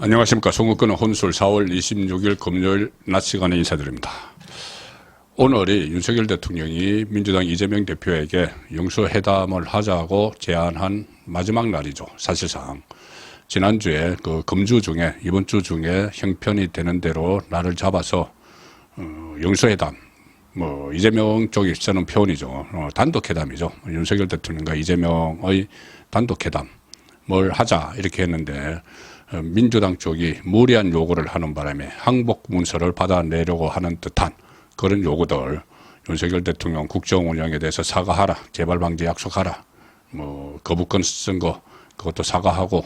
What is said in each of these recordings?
안녕하십니까. 송국근의 혼술 4월 26일 금요일 낮 시간에 인사드립니다. 오늘이 윤석열 대통령이 민주당 이재명 대표에게 영수회담을 하자고 제안한 마지막 날이죠. 사실상 지난주에 그 금주 중에 이번 주 중에 형편이 되는 대로 날을 잡아서 영수회담, 이재명 쪽이 쓰는 표현이죠. 단독회담이죠. 윤석열 대통령과 이재명의 단독회담을 하자 이렇게 했는데 민주당 쪽이 무리한 요구를 하는 바람에 항복 문서를 받아내려고 하는 듯한 그런 요구들, 윤석열 대통령 국정 운영에 대해서 사과하라, 재발 방지 약속하라, 거부권 쓴 거 그것도 사과하고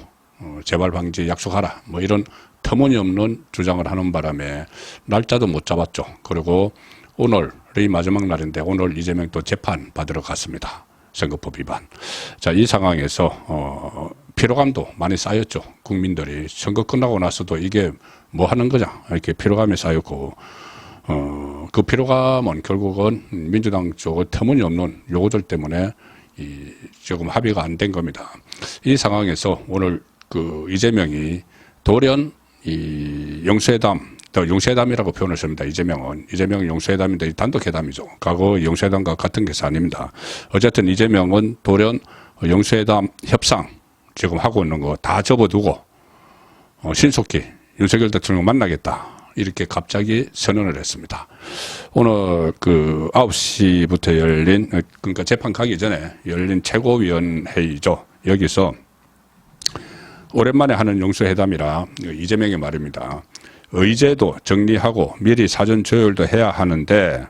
재발 방지 약속하라, 이런 터무니없는 주장을 하는 바람에 날짜도 못 잡았죠. 그리고 오늘이 마지막 날인데 오늘 이재명 또 재판 받으러 갔습니다. 선거법 위반. 자, 이 상황에서 피로감도 많이 쌓였죠. 국민들이 선거 끝나고 나서도 이게 뭐 하는 거냐 이렇게 피로감이 쌓였고 그 피로감은 결국은 민주당 쪽의 터무니없는 요구들 때문에 조금 합의가 안 된 겁니다. 이 상황에서 오늘 그 이재명이 돌연 이 영수회담이라고 표현을 씁니다. 이재명은 영수회담인데 단독회담이죠. 과거 영수회담과 같은 것이 아닙니다. 어쨌든 이재명은 돌연 영수회담 협상 지금 하고 있는 거 다 접어두고 신속히 윤석열 대통령 만나겠다 이렇게 갑자기 선언을 했습니다. 오늘 그 9시부터 열린, 그러니까 재판 가기 전에 열린 최고위원회의죠. 여기서 오랜만에 하는 영수회담이라 이재명의 말입니다. 의제도 정리하고 미리 사전 조율도 해야 하는데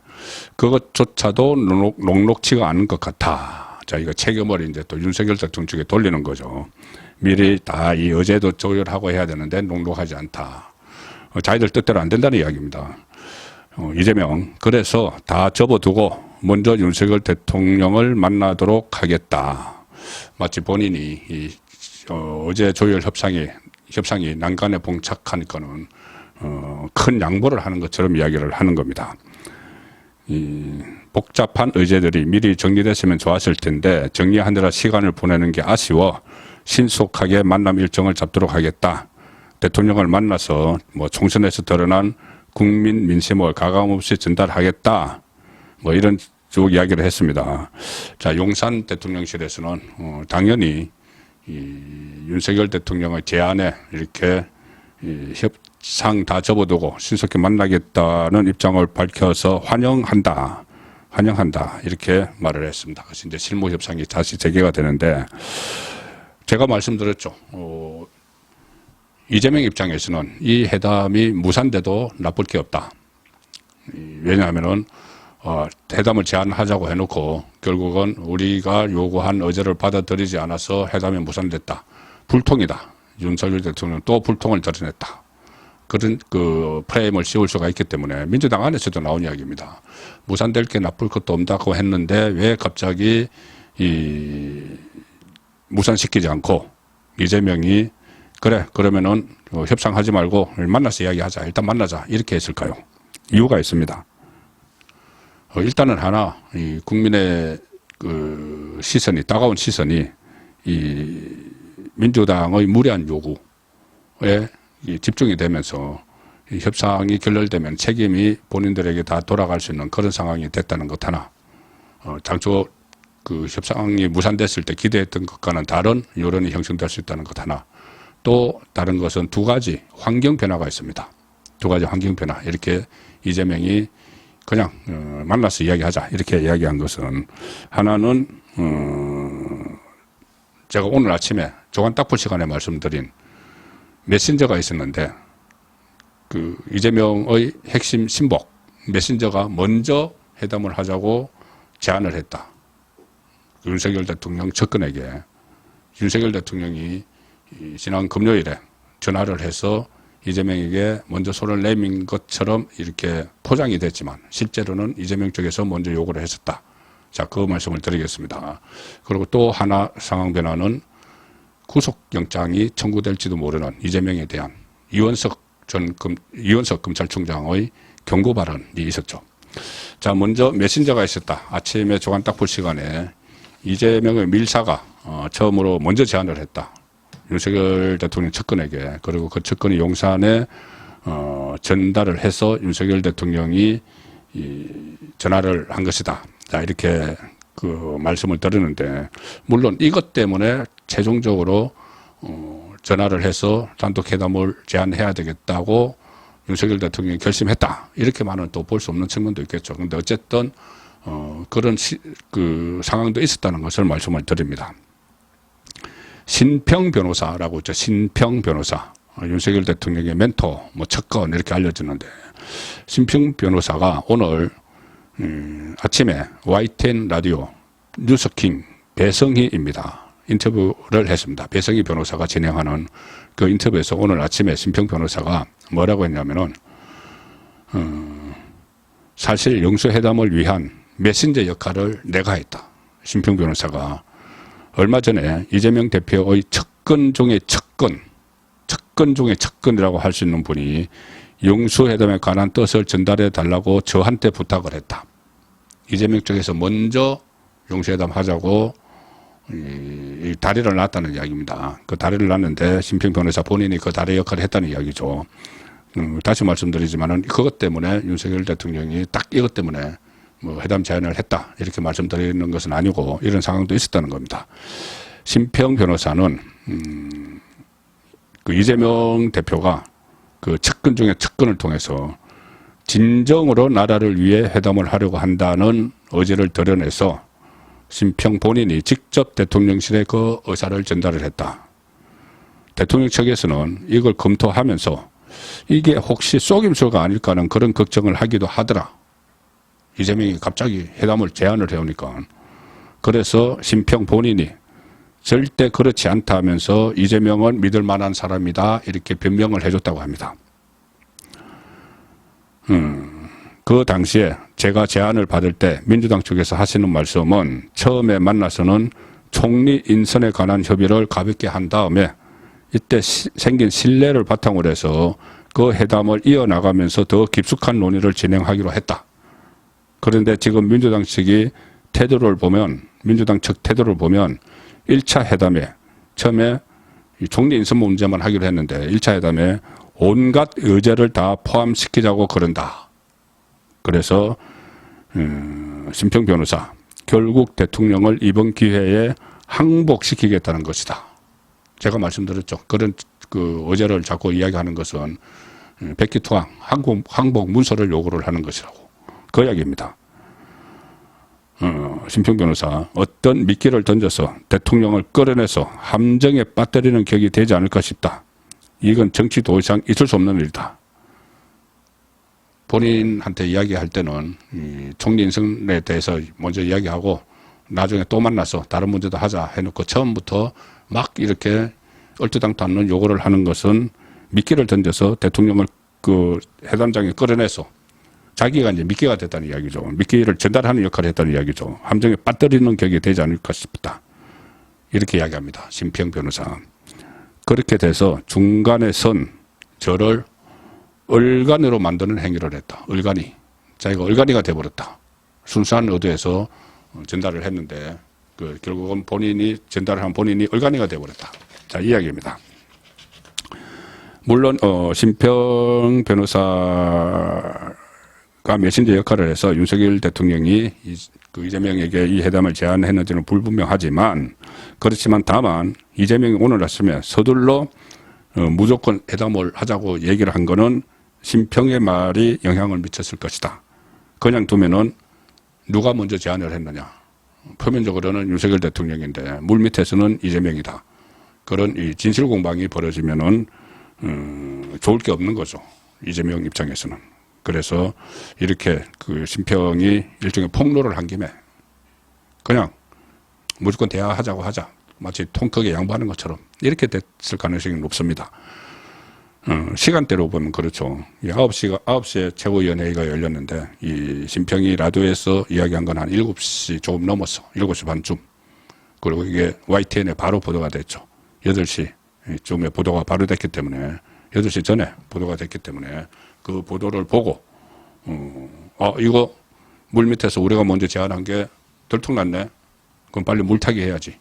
그것조차도 녹록치가 않은 것 같아. 자, 이거 책임을 이제 또 윤석열 대통령 쪽에 돌리는 거죠. 미리 다 이 의제도 조율하고 해야 되는데 녹록하지 않다. 자기들 뜻대로 안 된다는 이야기입니다. 이재명, 그래서 다 접어두고 먼저 윤석열 대통령을 만나도록 하겠다. 마치 본인이 어제 조율 협상이 난간에 봉착하니까는 큰 양보를 하는 것처럼 이야기를 하는 겁니다. 이 복잡한 의제들이 미리 정리됐으면 좋았을 텐데 정리하느라 시간을 보내는 게 아쉬워 신속하게 만남 일정을 잡도록 하겠다. 대통령을 만나서 총선에서 드러난 국민 민심을 가감없이 전달하겠다. 이런 쭉 이야기를 했습니다. 자, 용산 대통령실에서는 당연히 이 윤석열 대통령의 제안에 이렇게 협상 다 접어두고 신속히 만나겠다는 입장을 밝혀서 환영한다 이렇게 말을 했습니다. 그래서 이제 실무 협상이 다시 재개가 되는데 제가 말씀드렸죠. 이재명 입장에서는 이 회담이 무산돼도 나쁠 게 없다. 왜냐하면은 회담을 제안하자고 해놓고 결국은 우리가 요구한 의제를 받아들이지 않아서 회담이 무산됐다. 불통이다. 윤석열 대통령 또 불통을 드러냈다. 그런 그 프레임을 씌울 수가 있기 때문에 민주당 안에서도 나온 이야기입니다. 무산될 게 나쁠 것도 없다고 했는데 왜 갑자기 무산시키지 않고 이재명이 그래 그러면은 협상하지 말고 만나서 이야기하자. 일단 만나자. 이렇게 했을까요? 이유가 있습니다. 일단은 하나 이 국민의 그 시선이 따가운 시선이 이 민주당의 무리한 요구에 집중이 되면서 이 협상이 결렬되면 책임이 본인들에게 다 돌아갈 수 있는 그런 상황이 됐다는 것 하나. 당초 그 협상이 무산됐을 때 기대했던 것과는 다른 여론이 형성될 수 있다는 것 하나. 또 다른 것은 두 가지 환경 변화가 있습니다. 두 가지 환경 변화. 이렇게 이재명이 그냥 만나서 이야기하자 이렇게 이야기한 것은 하나는 제가 오늘 아침에 조간 딱풀 시간에 말씀드린 메신저가 있었는데 그 이재명의 핵심 신복 메신저가 먼저 회담을 하자고 제안을 했다. 윤석열 대통령 측근에게 윤석열 대통령이 지난 금요일에 전화를 해서 이재명에게 먼저 손을 내민 것처럼 이렇게 포장이 됐지만 실제로는 이재명 쪽에서 먼저 요구를 했었다. 자, 그 말씀을 드리겠습니다. 그리고 또 하나 상황 변화는 구속영장이 청구될지도 모르는 이재명에 대한 이원석 검찰총장의 경고 발언이 있었죠. 자, 먼저 메신저가 있었다. 아침에 조간 딱풀 시간에 이재명의 밀사가 처음으로 먼저 제안을 했다. 윤석열 대통령 측근에게, 그리고 그 측근이 용산에 전달을 해서 윤석열 대통령이 전화를 한 것이다. 자, 이렇게 그 말씀을 드리는데, 물론 이것 때문에 최종적으로 전화를 해서 단독회담을 제안해야 되겠다고 윤석열 대통령이 결심했다. 이렇게만은 또 볼 수 없는 측면도 있겠죠. 근데 어쨌든 그런 그 상황도 있었다는 것을 말씀을 드립니다. 신평 변호사라고 있죠. 신평 변호사. 윤석열 대통령의 멘토, 측근 이렇게 알려지는데, 신평 변호사가 오늘 아침에 YTN 라디오 뉴스킹 배성희입니다. 인터뷰를 했습니다. 배성희 변호사가 진행하는 그 인터뷰에서 오늘 아침에 신평 변호사가 뭐라고 했냐면은, 사실 영수회담을 위한 메신저 역할을 내가 했다. 신평 변호사가 얼마 전에 이재명 대표의 측근 중에 측근 중에 측근이라고 할 수 있는 분이 영수회담에 관한 뜻을 전달해 달라고 저한테 부탁을 했다. 이재명 쪽에서 먼저 영수회담 하자고 이 다리를 놨다는 이야기입니다. 그 다리를 놨는데 신평 변호사 본인이 그 다리 역할을 했다는 이야기죠. 다시 말씀드리지만은 그것 때문에 윤석열 대통령이 딱 이것 때문에 회담 제안을 했다 이렇게 말씀드리는 것은 아니고 이런 상황도 있었다는 겁니다. 신평 변호사는 그 이재명 대표가 그 측근 중에 측근을 통해서 진정으로 나라를 위해 회담을 하려고 한다는 의지를 드러내서 신평 본인이 직접 대통령실에 그 의사를 전달을 했다. 대통령 측에서는 이걸 검토하면서 이게 혹시 속임수가 아닐까 하는 그런 걱정을 하기도 하더라. 이재명이 갑자기 회담을 제안을 해오니까. 그래서 신평 본인이 절대 그렇지 않다 하면서 이재명은 믿을 만한 사람이다 이렇게 변명을 해줬다고 합니다. 그 당시에 제가 제안을 받을 때 민주당 쪽에서 하시는 말씀은 처음에 만나서는 총리 인선에 관한 협의를 가볍게 한 다음에 이때 생긴 신뢰를 바탕으로 해서 그 회담을 이어나가면서 더 깊숙한 논의를 진행하기로 했다. 그런데 지금 민주당 측이 태도를 보면, 민주당 측 태도를 보면 1차 회담에 처음에 총리 인선 문제만 하기로 했는데 1차 회담에 온갖 의제를 다 포함시키자고 그런다. 그래서 신평 변호사 결국 대통령을 이번 기회에 항복시키겠다는 것이다. 제가 말씀드렸죠. 그런 그 의제를 자꾸 이야기하는 것은 백기투항, 항복 문서를 요구를 하는 것이라고. 그 이야기입니다. 신평 변호사 어떤 미끼를 던져서 대통령을 끌어내서 함정에 빠뜨리는 격이 되지 않을까 싶다. 이건 정치 도 이상 있을 수 없는 일이다. 본인한테 이야기할 때는 총리 인선에 대해서 먼저 이야기하고 나중에 또 만나서 다른 문제도 하자 해놓고 처음부터 막 이렇게 얼토당토 않는 요구를 하는 것은 미끼를 던져서 대통령을 그 회담장에 끌어내서 자기가 이제 미끼가 됐다는 이야기죠. 미끼를 전달하는 역할을 했다는 이야기죠. 함정에 빠뜨리는 격이 되지 않을까 싶다. 이렇게 이야기합니다. 신평 변호사. 그렇게 돼서 중간에 선 저를 얼간이로 만드는 행위를 했다. 얼간이. 자기가 얼간이가 돼버렸다. 순수한 의도에서 전달을 했는데 결국은 본인이 전달을 한 본인이 얼간이가 돼버렸다. 자, 이 이야기입니다. 물론 신평 변호사가 메신저 역할을 해서 윤석열 대통령이 이재명에게 이 회담을 제안했는지는 불분명하지만 그렇지만 다만 이재명이 오늘 아침에 서둘러 무조건 회담을 하자고 얘기를 한 거는 신평의 말이 영향을 미쳤을 것이다. 그냥 두면은 누가 먼저 제안을 했느냐. 표면적으로는 윤석열 대통령인데 물밑에서는 이재명이다. 그런 이 진실 공방이 벌어지면은 좋을 게 없는 거죠. 이재명 입장에서는. 그래서 이렇게 그 신평이 일종의 폭로를 한 김에 그냥 무조건 대화하자고 하자. 마치 통 크게 양보하는 것처럼 이렇게 됐을 가능성이 높습니다. 시간대로 보면 그렇죠. 9시에 최고위원회의가 열렸는데 이 신평이 라디오에서 이야기한 건 한 7시 조금 넘었어. 7시 반쯤. 그리고 이게 YTN에 바로 보도가 됐죠. 8시쯤에 보도가 바로 됐기 때문에 8시 전에 보도가 됐기 때문에 그 보도를 보고 이거 물밑에서 우리가 먼저 제안한 게 들통났네. 그럼 빨리 물타기 해야지.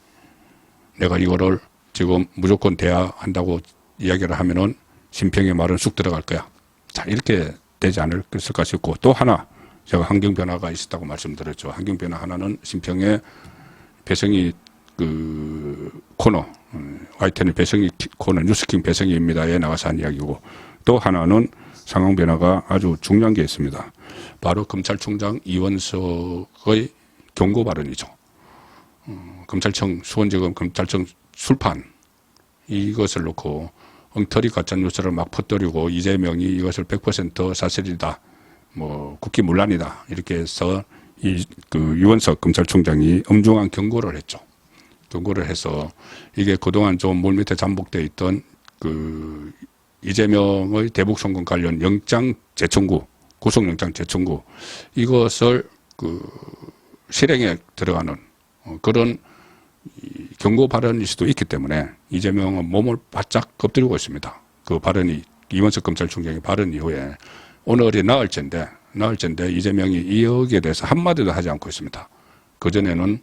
내가 이거를 지금 무조건 대화한다고 이야기를 하면은 심평의 말은 쑥 들어갈 거야. 자, 이렇게 되지 않을까 싶고, 또 하나 제가 환경 변화가 있었다고 말씀드렸죠. 환경 변화 하나는 심평의 배성이 코너, YTN 배성이 코너 뉴스킹 배성이입니다에 나가서 한 이야기고, 또 하나는 상황 변화가 아주 중요한 게 있습니다. 바로 검찰총장 이원석의 경고 발언이죠. 검찰청 수원지검 검찰청 술판 이것을 놓고 엉터리 가짜뉴스를 막 퍼뜨리고 이재명이 이것을 100% 사실이다, 뭐 국기문란이다 이렇게 해서 이원석 검찰총장이 엄중한 경고를 했죠. 경고를 해서 이게 그동안 좀 물밑에 잠복되어 있던 이재명의 대북 송금 관련 영장 재청구, 구속영장 재청구 이것을 실행에 들어가는 그런 경고 발언일 수도 있기 때문에 이재명은 몸을 바짝 엎드리고 있습니다. 그 발언이 이원석 검찰총장의 발언 이후에 오늘이 나흘째인데 이재명이 이 여기에 대해서 한마디도 하지 않고 있습니다. 그전에는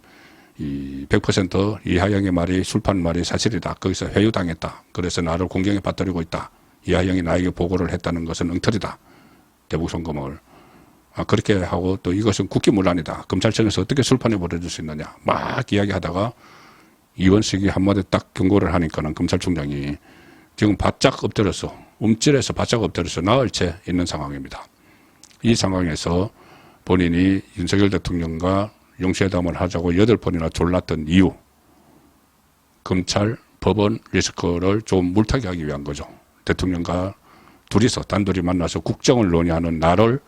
100% 이하영의 말이 술판 말이 사실이다. 거기서 회유당했다. 그래서 나를 공경에 받들이고 있다. 이하영이 나에게 보고를 했다는 것은 엉터리다. 대북 송금을. 그렇게 하고 또 이것은 국기문란이다. 검찰청에서 어떻게 술판에 보내줄 수 있느냐. 막 이야기하다가 이원석이 한마디 딱 경고를 하니까는 검찰총장이 지금 바짝 엎드려서 움찔해서 바짝 엎드려서 나흘째 있는 상황입니다. 이 상황에서 본인이 윤석열 대통령과 영수회담을 하자고 8번이나 졸랐던 이유, 검찰, 법원 리스크를 좀 물타기 하기 위한 거죠. 대통령과 둘이서 단둘이 만나서 국정을 논의하는 나를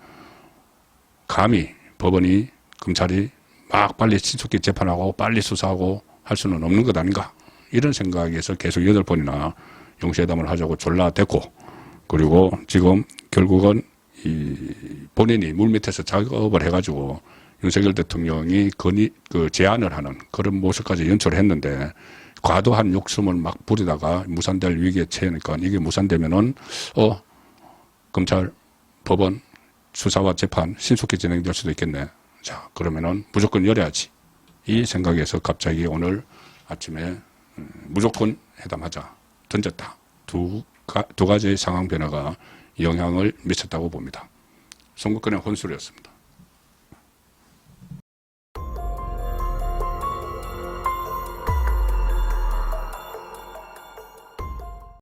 감히 법원이, 검찰이 막 빨리 신속히 재판하고 빨리 수사하고 할 수는 없는 것 아닌가, 이런 생각에서 계속 8번이나 영수회담을 하자고 졸라댔고, 그리고 지금 결국은 본인이 물밑에서 작업을 해가지고 윤석열 대통령이 제안을 하는 그런 모습까지 연출했는데, 과도한 욕심을 막 부리다가 무산될 위기에 처하니까 이게 무산되면은 검찰, 법원 수사와 재판 신속히 진행될 수도 있겠네. 자, 그러면은 무조건 열어야지. 이 생각에서 갑자기 오늘 아침에 무조건 회담하자 던졌다. 두 가지의 상황 변화가 영향을 미쳤다고 봅니다. 선거권의 혼술이었습니다.